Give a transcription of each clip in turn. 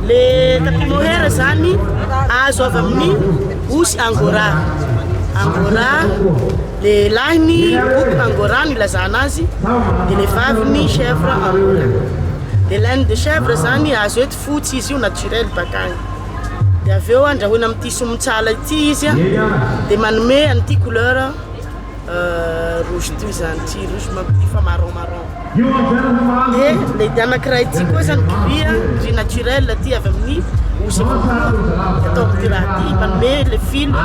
Le tapis mohair zany azo avy amin'ny osy angora. Angora, le lahiny bouc angora no ilazana azy, dia le vaviny chèvre angora. Le laine de chèvre zany azo eto fotsy izy io naturel bakagny. Dia avy eo andrahoina amin'ity somontsala ity izy dia manome an'ity couleur rouge ty zany, ty rouge fa marron. Dia le anankiray ity koa zany gris naturel ty avy amin'ny osy atao amin'ity raha ty, manome le fibre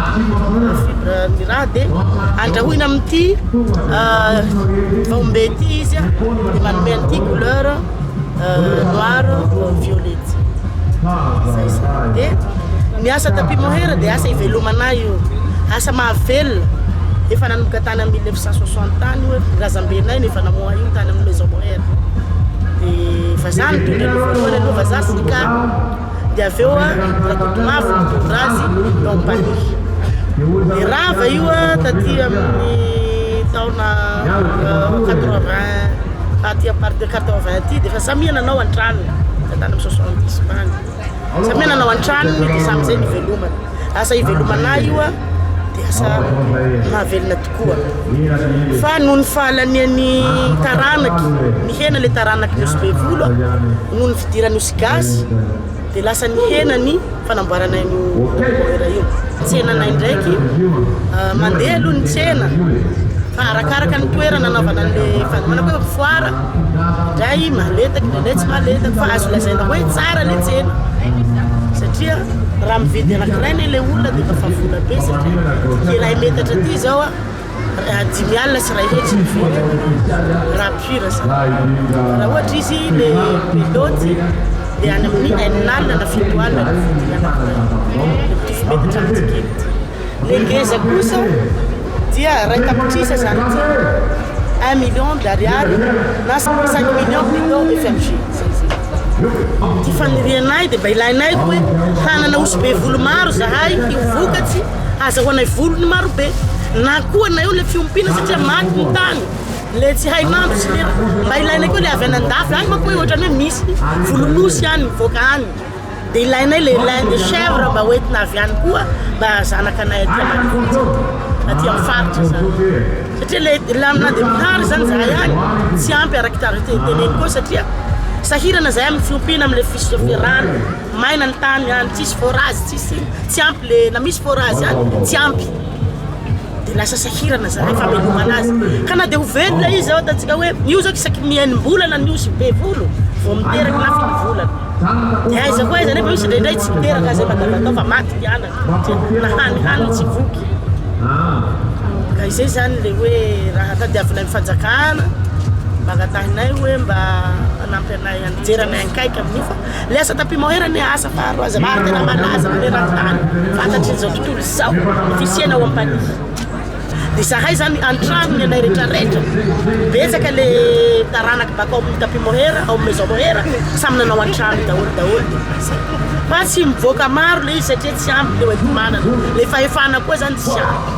ny raha dia andrahoina amin'ity vaombe ty izy dia manome an'ity couleur noir violette. Dia ny asa tapis mohair dia asa ivelomana io, asa mahavelona. Efa nanomboka tany amin'ny 1960 tany hoe razambenay efa namoha io tany amin'ny maison mohair. Dia fa zany tondra ny voalohany aloha vazaha sika. Dia avy eo rakotomavo mitondra azy tao am-panihy. Dia rava io taty amin'ny taona 80, aty à part de 80 ty dia fa samy nanao an-tranony tany amin'ny 70 bany. Samy nanao an-tranony dia samy zay nivelomana. Asa ivelomana io dia asa mahavelona tokoa. Fa noho ny fahalanian'ny taranaky, ny hena le taranaky ny osy be volo, noho ny fidirany osy gasy, dia lasa ny hena ny fanamboarana io mohair io. Tsenanay ndraiky mandeha aloha ny tsena, fa arakaraka ny toerana nanaovana an'le manako hoe foara, ndray mahaletaky, ndray tsy mahaletaky, fa azo lazaina hoe tsara le tsena satria raha mividy anankiray le olona dia efa vola be satria iray metatra ty zao 10 alina sy ray hetsy mividy raha pure zany. Raha ohatra izy le peloty dia any amin'ny 9 alina na 7 alina ny vidy anankiray, le metatra amin'ny tikety. Le ngeza kosa dia ray tapitrisa zany ty 1 million d'ariary na 5 million plutôt FMG. Ty fanirianay dia mba ilainay hoe hanana osy be volo maro zahay hivokatsy azahoanay volony maro be, na koa na eo le fiompiana satria maty ny tany le tsy hainandro sy le mba ilainay koa le avy anan-dafy any manko hoe ohatrany hoe misy volonosy any mivoaka any. Dia ilainay le laine de chèvre mba hoentina avy any koa mba zanakanay aty amanivohitsy aty amin'ny faritra zany. Satria le lamina dia mihary zany zahay any tsy ampy araky teneny koa satria sahirana zahay amin'ny fiompiana amin'le fisoferano, maina ny tany any, tsisy forage, tsy ampy le na misy forage any tsy ampy. Dia lasa sahirana zahay famelomana azy. Ka na dia ho velona izy zao ataontsika hoe io zao isaky ny enim-bolana ny osy be volo vao miteraka na fito volana. Dia aiza koa izy nefa misy indraindray tsy miteraka zay madavatao fa maty ny anany na hanihany tsy voky. Ka izay zany le hoe raha tadiavinay amin'ny fanjakana magatahinay hoe mba anampy anay anjeranay ankaiky amin'io fa le asa tapis mohair ny asa faharoaza maro tena malaza amin'ny rantany fantatry izao tontolo izao fisiana ao am-panihy. Dia zahay zany an-tranony anay rehetrarehetra betsaka le taranaky baka ao amin'ny tapis mohair ao amin'ny maison mohair samy nanao an-trano daholo fa tsy mivoaka maro le izy satria tsy ampy le hoentinmanana le fahefana koa zany tsy ampy.